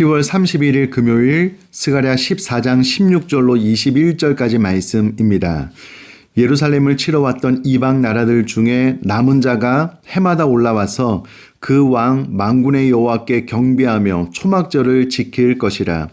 10월 31일 금요일 스가랴 14장 16절로 21절까지 말씀입니다. 예루살렘을 치러 왔던 이방 나라들 중에 남은 자가 해마다 올라와서 그 왕 만군의 여호와께 경배하며 초막절을 지킬 것이라.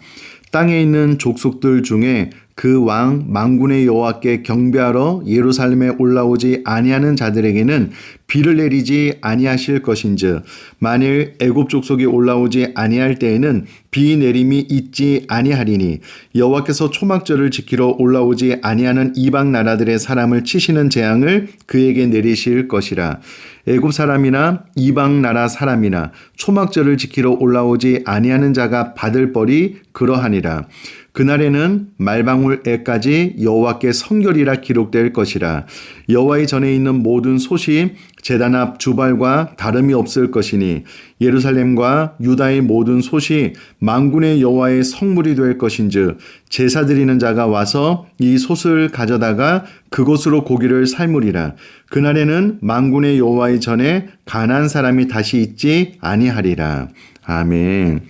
땅에 있는 족속들 중에 그 왕 만군의 여호와께 경배하러 예루살렘에 올라오지 아니하는 자들에게는 비를 내리지 아니하실 것인즉 만일 애굽 족속이 올라오지 아니할 때에는 비 내림이 있지 아니하리니 여호와께서 초막절을 지키러 올라오지 아니하는 이방 나라들의 사람을 치시는 재앙을 그에게 내리실 것이라. 애굽 사람이나 이방 나라 사람이나 초막절을 지키러 올라오지 아니하는 자가 받을 벌이 그러하니라. 그날에는 말방울애까지 여호와께 성결이라 기록될 것이라. 여호와의 전에 있는 모든 솥이 제단 앞 주발과 다름이 없을 것이니 예루살렘과 유다의 모든 솥이 만군의 여호와의 성물이 될 것인즉 제사 드리는 자가 와서 이 솥을 가져다가 그곳으로 고기를 삶으리라. 그날에는 만군의 여호와의 전에 가나안 사람이 다시 있지 아니하리라. 아멘.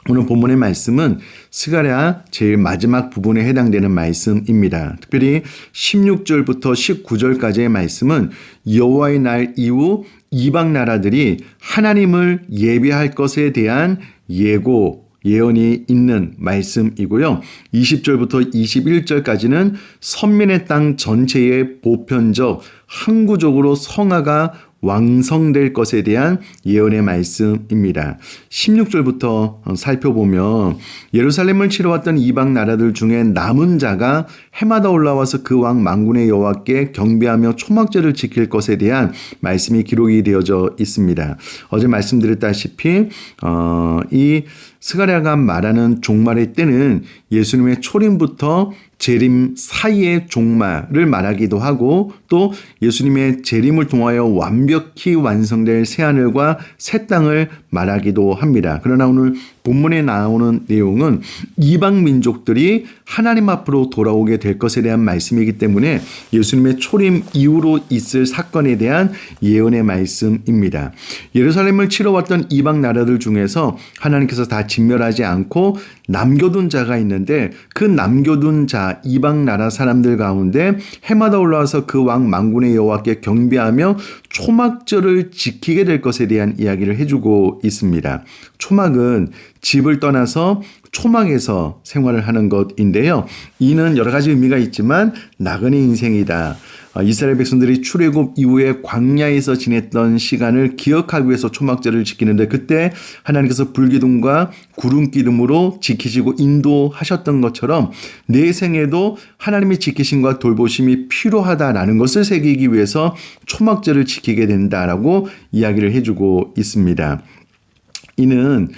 오늘 본문의 말씀은 스가랴 제일 마지막 부분에 해당되는 말씀입니다. 특별히 16절부터 19절까지의 말씀은 여호와의 날 이후 이방 나라들이 하나님을 예배할 것에 대한 예언이 있는 말씀이고요. 20절부터 21절까지는 선민의 땅 전체의 보편적 항구적으로 성화가 왕성될 것에 대한 예언의 말씀입니다. 16절부터 살펴보면 예루살렘을 치러 왔던 이방 나라들 중에 남은 자가 해마다 올라와서 그 왕 만군의 여호와께 경배하며 초막절을 지킬 것에 대한 말씀이 기록이 되어져 있습니다. 어제 말씀드렸다시피 이 스가랴가 말하는 종말의 때는 예수님의 초림부터 재림 사이의 종말을 말하기도 하고 또 예수님의 재림을 통하여 완벽히 완성될 새하늘과 새 땅을 말하기도 합니다. 그러나 오늘 본문에 나오는 내용은 이방 민족들이 하나님 앞으로 돌아오게 될 것에 대한 말씀이기 때문에 예수님의 초림 이후로 있을 사건에 대한 예언의 말씀입니다. 예루살렘을 치러 왔던 이방 나라들 중에서 하나님께서 다 진멸하지 않고 남겨둔 자가 있는데 그 남겨둔 자 이방 나라 사람들 가운데 해마다 올라와서 그 왕 만군의 여호와께 경배하며 초막절을 지키게 될 것에 대한 이야기를 해주고 있습니다. 초막은 집을 떠나서 초막에서 생활을 하는 것인데요. 이는 여러 가지 의미가 있지만 나그네 인생이다. 이스라엘 백성들이 출애굽 이후에 광야에서 지냈던 시간을 기억하기 위해서 초막절을 지키는데 그때 하나님께서 불기둥과 구름기둥으로 지키시고 인도하셨던 것처럼 내 생에도 하나님의 지키심과 돌보심이 필요하다라는 것을 새기기 위해서 초막절을 지키게 된다라고 이야기를 해주고 있습니다. 이는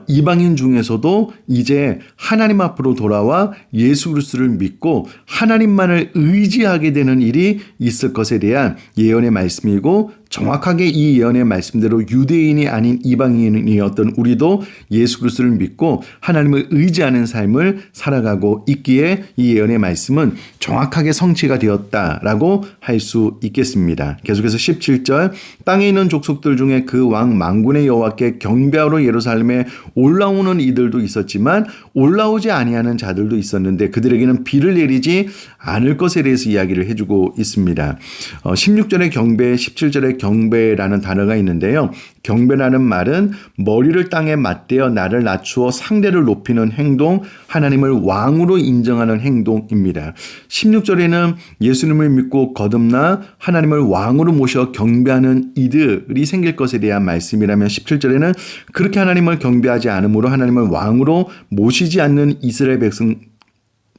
이방인 중에서도 이제 하나님 앞으로 돌아와 예수 그리스도를 믿고 하나님만을 의지하게 되는 일이 있을 것에 대한 예언의 말씀이고 정확하게 이 예언의 말씀대로 유대인이 아닌 이방인이었던 우리도 예수 그리스도를 믿고 하나님을 의지하는 삶을 살아가고 있기에 이 예언의 말씀은 정확하게 성취가 되었다라고 할 수 있겠습니다. 계속해서 17절 땅에 있는 족속들 중에 그 왕 만군의 여호와께 경배하러 예루살렘에 올라오는 이들도 있었지만 올라오지 아니하는 자들도 있었는데 그들에게는 비를 내리지 않을 것에 대해서 이야기를 해주고 있습니다. 16절의 경배, 17절의 경배라는 단어가 있는데요. 경배라는 말은 머리를 땅에 맞대어 나를 낮추어 상대를 높이는 행동, 하나님을 왕으로 인정하는 행동입니다. 16절에는 예수님을 믿고 거듭나 하나님을 왕으로 모셔 경배하는 이들이 생길 것에 대한 말씀이라면 17절에는 그렇게 하나님을 경배하지 않으므로 하나님을 왕으로 모시지 않는 이스라엘 백성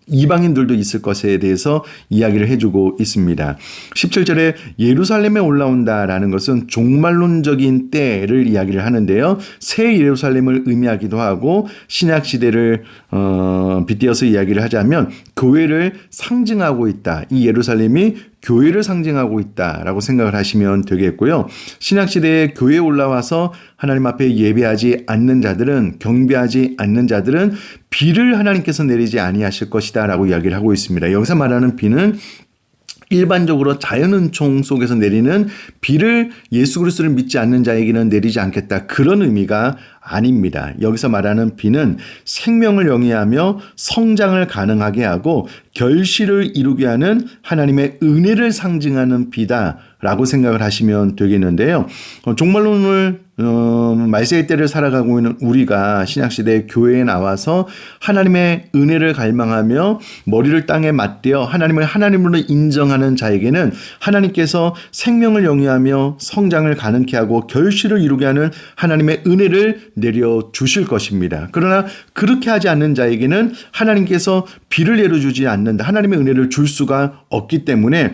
이방인들도 있을 것에 대해서 이야기를 해주고 있습니다. 17절에 예루살렘에 올라온다라는 것은 종말론적인 때를 이야기를 하는데요. 새 예루살렘을 의미하기도 하고 신약 시대를 빗대어서 이야기를 하자면 교회를 상징하고 있다. 이 예루살렘이 교회를 상징하고 있다라고 생각을 하시면 되겠고요. 신약시대에 교회에 올라와서 하나님 앞에 예배하지 않는 자들은 경배하지 않는 자들은 비를 하나님께서 내리지 아니하실 것이다 라고 이야기를 하고 있습니다. 여기서 말하는 비는 일반적으로 자연은총 속에서 내리는 비를 예수 그리스도를 믿지 않는 자에게는 내리지 않겠다. 그런 의미가 아닙니다. 여기서 말하는 비는 생명을 영위하며 성장을 가능하게 하고 결실을 이루게 하는 하나님의 은혜를 상징하는 비다라고 생각을 하시면 되겠는데요. 정말로 오늘 말세의 때를 살아가고 있는 우리가 신약시대 교회에 나와서 하나님의 은혜를 갈망하며 머리를 땅에 맞대어 하나님을 하나님으로 인정하는 자에게는 하나님께서 생명을 영위하며 성장을 가능케 하고 결실을 이루게 하는 하나님의 은혜를 내려주실 것입니다. 그러나 그렇게 하지 않는 자에게는 하나님께서 비를 내려주지 않는다. 하나님의 은혜를 줄 수가 없기 때문에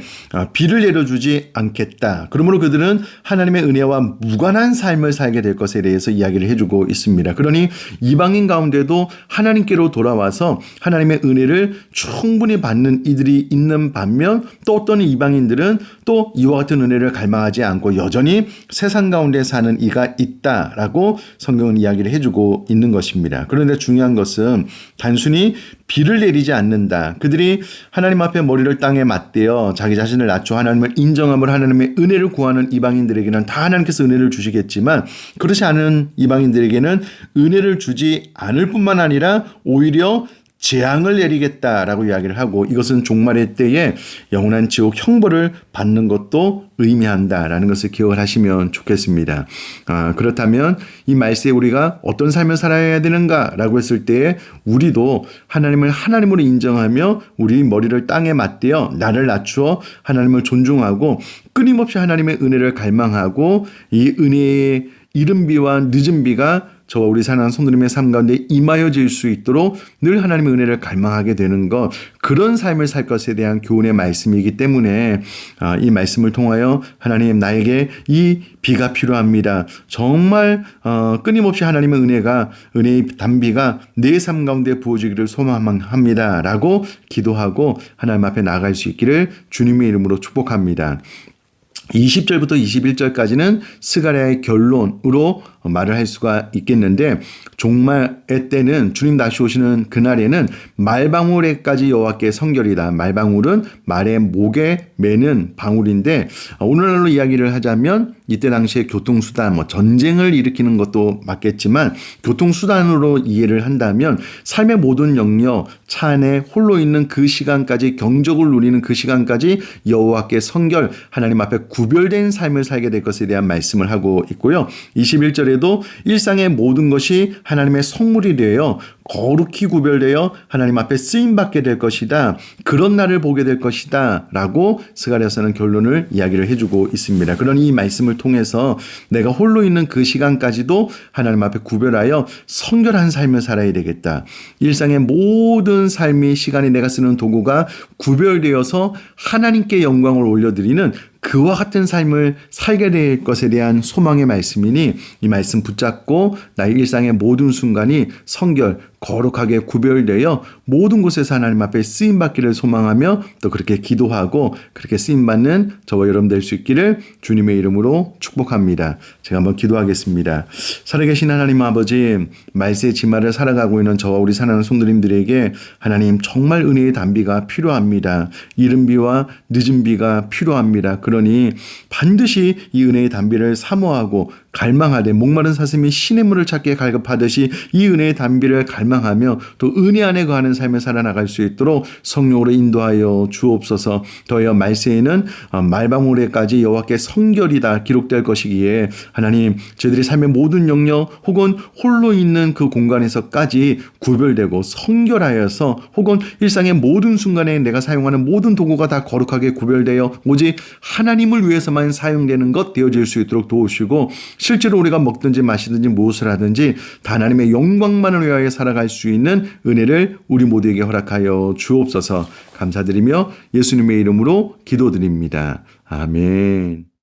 비를 내려주지 않겠다. 그러므로 그들은 하나님의 은혜와 무관한 삶을 살게 될 것에 대해서 이야기를 해주고 있습니다. 그러니 이방인 가운데도 하나님께로 돌아와서 하나님의 은혜를 충분히 받는 이들이 있는 반면 또 어떤 이방인들은 또 이와 같은 은혜를 갈망하지 않고 여전히 세상 가운데 사는 이가 있다라고 성경은 이야기를 해주고 있는 것입니다. 그런데 중요한 것은 단순히 비를 내리지 않는다. 그들이 하나님 앞에 머리를 땅에 맞대어 자기 자신을 낮춰 하나님을 인정함으로 하나님의 은혜를 구하는 이방인들에게는 다 하나님께서 은혜를 주시겠지만 그렇지 않은 이방인들에게는 은혜를 주지 않을 뿐만 아니라 오히려 재앙을 내리겠다라고 이야기를 하고 이것은 종말의 때에 영원한 지옥 형벌을 받는 것도 의미한다라는 것을 기억을 하시면 좋겠습니다. 그렇다면 이 말세에 우리가 어떤 삶을 살아야 되는가라고 했을 때에 우리도 하나님을 하나님으로 인정하며 우리 머리를 땅에 맞대어 나를 낮추어 하나님을 존중하고 끊임없이 하나님의 은혜를 갈망하고 이 은혜의 이른 비와 늦은 비가 저와 우리 사랑하는 성도님의 삶 가운데 임하여질 수 있도록 늘 하나님의 은혜를 갈망하게 되는 것, 그런 삶을 살 것에 대한 교훈의 말씀이기 때문에 이 말씀을 통하여 하나님 나에게 이 비가 필요합니다. 정말 끊임없이 하나님의 은혜의 단비가 내 삶 가운데 부어지기를 소망합니다 라고 기도하고 하나님 앞에 나아갈 수 있기를 주님의 이름으로 축복합니다. 20절부터 21절까지는 스가랴의 결론으로 말을 할 수가 있겠는데 종말의 때는 주님 다시 오시는 그날에는 말방울에까지 여호와께 성결이다. 말방울은 말의 목에 매는 방울인데 오늘날로 이야기를 하자면 이때 당시에 교통수단 전쟁을 일으키는 것도 맞겠지만 교통수단으로 이해를 한다면 삶의 모든 영역 차 안에 홀로 있는 그 시간까지 경적을 누리는 그 시간까지 여호와께 성결 하나님 앞에 구별된 삶을 살게 될 것에 대한 말씀을 하고 있고요. 21절에도 일상의 모든 것이 하나님의 성물이 되어 거룩히 구별되어 하나님 앞에 쓰임받게 될 것이다. 그런 날을 보게 될 것이다 라고 스가랴서는 결론을 이야기를 해주고 있습니다. 그러니 이 말씀을 통해서 내가 홀로 있는 그 시간까지도 하나님 앞에 구별하여 성결한 삶을 살아야 되겠다. 일상의 모든 삶이 시간이 내가 쓰는 도구가 구별되어서 하나님께 영광을 올려드리는 그와 같은 삶을 살게 될 것에 대한 소망의 말씀이니 이 말씀 붙잡고 나의 일상의 모든 순간이 성결, 거룩하게 구별되어 모든 곳에서 하나님 앞에 쓰임받기를 소망하며 또 그렇게 기도하고 그렇게 쓰임받는 저와 여러분 될 수 있기를 주님의 이름으로 축복합니다. 제가 한번 기도하겠습니다. 살아계신 하나님 아버지, 말세의 지말을 살아가고 있는 저와 우리 사랑하는 성도님들에게 하나님 정말 은혜의 단비가 필요합니다. 이른 비와 늦은 비가 필요합니다. 그러니 반드시 이 은혜의 단비를 사모하고 갈망하되 목마른 사슴이 신의 물을 찾기에 갈급하듯이 이 은혜의 단비를 갈망하며 또 은혜 안에 거하는 삶을 살아나갈 수 있도록 성령으로 인도하여 주옵소서. 더하여 말세에는 말방울에까지 여호와께 성결이다 기록될 것이기에 하나님 저희들이 삶의 모든 영역 혹은 홀로 있는 그 공간에서까지 구별되고 성결하여서 혹은 일상의 모든 순간에 내가 사용하는 모든 도구가 다 거룩하게 구별되어 오직 하나님을 위해서만 사용되는 것 되어질 수 있도록 도우시고 실제로 우리가 먹든지 마시든지 무엇을 하든지 다 하나님의 영광만을 위하여 살아갈 수 있는 은혜를 우리 모두에게 허락하여 주옵소서. 감사드리며 예수님의 이름으로 기도드립니다. 아멘.